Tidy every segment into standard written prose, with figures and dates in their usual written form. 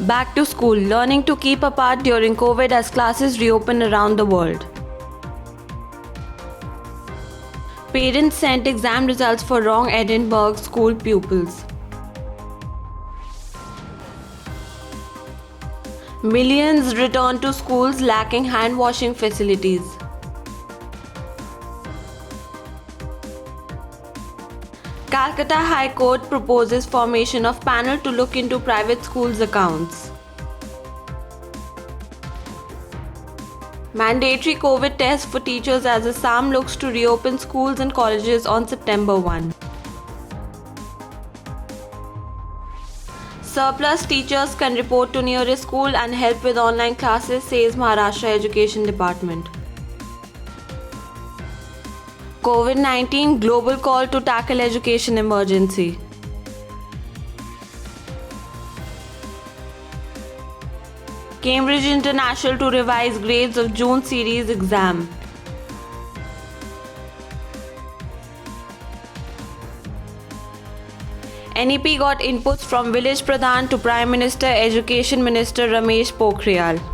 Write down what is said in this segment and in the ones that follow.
Back to school, learning to keep apart during COVID as classes reopen around the world. Parents sent exam results for wrong Edinburgh school pupils. Millions return to schools lacking hand washing facilities. Calcutta High Court proposes formation of panel to look into private schools' accounts. Mandatory COVID test for teachers as Assam looks to reopen schools and colleges on September 1. Surplus teachers can report to nearest school and help with online classes, says Maharashtra Education Department. COVID-19 global call to tackle education emergency. Cambridge International to revise grades of June series exam. NEP got inputs from Village Pradhan to Prime Minister Education Minister Ramesh Pokhriyal.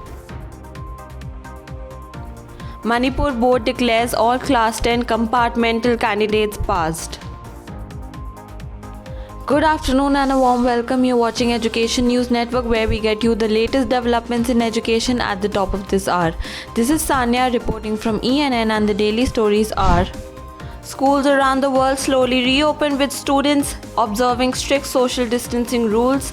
Manipur board declares all class 10 compartmental candidates passed. Good afternoon and a warm welcome. You're watching Education News Network, where we get you the latest developments in education at the top of this hour. This is Sanya reporting from ENN, and the daily stories are: schools around the world slowly reopen with students observing strict social distancing rules.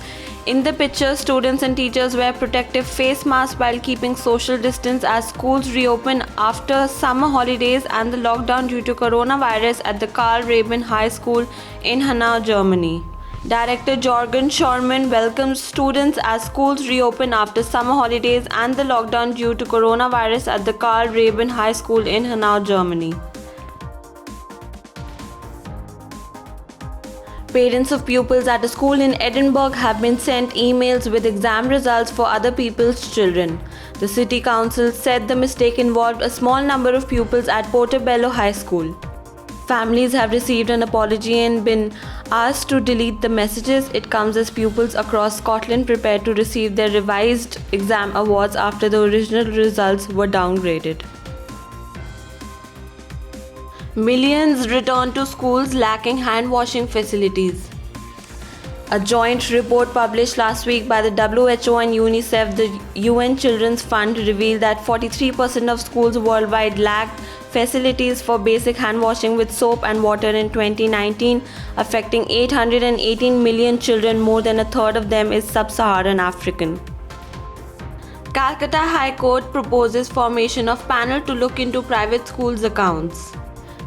In the picture, students and teachers wear protective face masks while keeping social distance as schools reopen after summer holidays and the lockdown due to coronavirus at the Karl Raben High School in Hanau, Germany. Director Jorgen Schormann welcomes students as schools reopen after summer holidays and the lockdown due to coronavirus at the Karl Raben High School in Hanau, Germany. Parents of pupils at a school in Edinburgh have been sent emails with exam results for other people's children. The City Council said the mistake involved a small number of pupils at Portobello High School. Families have received an apology and been asked to delete the messages. It comes as pupils across Scotland prepare to receive their revised exam awards after the original results were downgraded. Millions return to schools lacking hand washing facilities. A joint report published last week by the WHO and UNICEF, the UN Children's Fund, revealed that 43% of schools worldwide lacked facilities for basic hand washing with soap and water in 2019, affecting 818 million children. More than a third of them is sub-Saharan African. Calcutta High Court proposes formation of panel to look into private schools' accounts.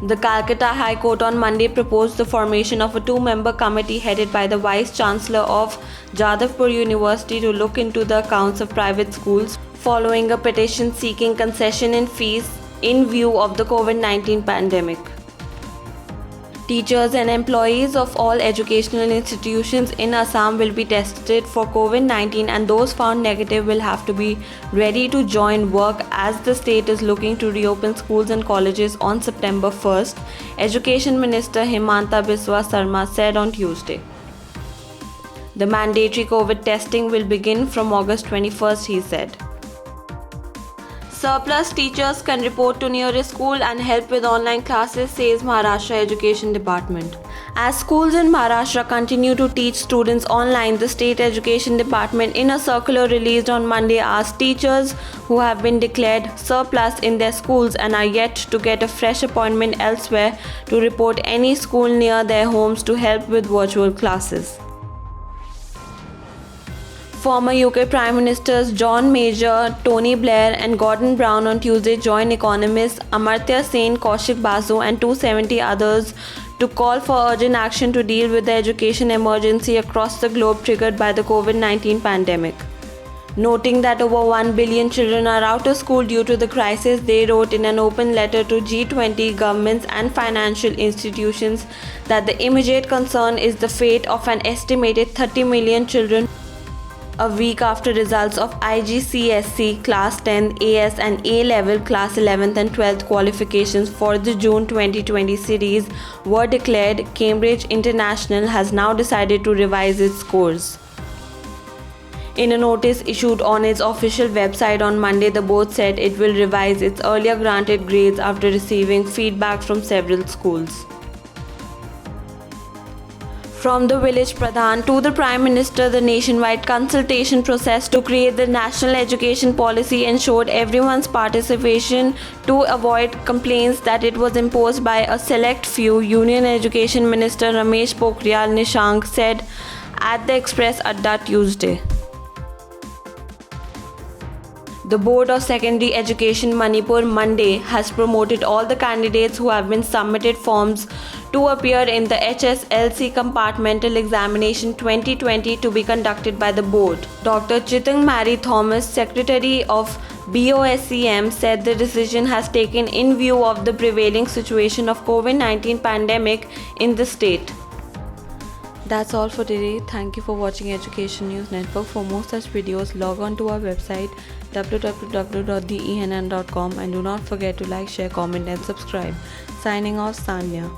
The Calcutta High Court on Monday proposed the formation of a two-member committee headed by the Vice-Chancellor of Jadavpur University to look into the accounts of private schools following a petition seeking concession in fees in view of the COVID-19 pandemic. Teachers and employees of all educational institutions in Assam will be tested for COVID-19, and those found negative will have to be ready to join work as the state is looking to reopen schools and colleges on September 1st, Education Minister Himanta Biswa Sarma said on Tuesday. The mandatory COVID testing will begin from August 21st, he said. Surplus teachers can report to nearest school and help with online classes, says Maharashtra Education Department. As schools in Maharashtra continue to teach students online, the State Education Department, in a circular released on Monday, asked teachers who have been declared surplus in their schools and are yet to get a fresh appointment elsewhere to report any school near their homes to help with virtual classes. Former UK Prime Ministers John Major, Tony Blair and Gordon Brown on Tuesday joined economists Amartya Sen, Kaushik Basu and 270 others to call for urgent action to deal with the education emergency across the globe triggered by the COVID-19 pandemic. Noting that over 1 billion children are out of school due to the crisis, they wrote in an open letter to G20 governments and financial institutions that the immediate concern is the fate of an estimated 30 million children. A week after results of IGCSE Class 10, AS and A-Level Class 11th and 12th qualifications for the June 2020 series were declared, Cambridge International has now decided to revise its scores. In a notice issued on its official website on Monday, the board said it will revise its earlier granted grades after receiving feedback from several schools. From the village pradhan to the Prime Minister, the nationwide consultation process to create the national education policy ensured everyone's participation to avoid complaints that it was imposed by a select few, Union Education Minister Ramesh Pokhriyal Nishank said at the Express Adda Tuesday. The Board of Secondary Education Manipur Monday has promoted all the candidates who have been submitted forms to appear in the HSLC Compartmental Examination 2020 to be conducted by the board. Dr. Chitang Mary Thomas, Secretary of BOSCM, said the decision has taken in view of the prevailing situation of COVID-19 pandemic in the state. That's all for today. Thank you for watching Education News Network. For more such videos, log on to our website www.theENN.com and do not forget to like, share, comment and subscribe. Signing off, Sanya.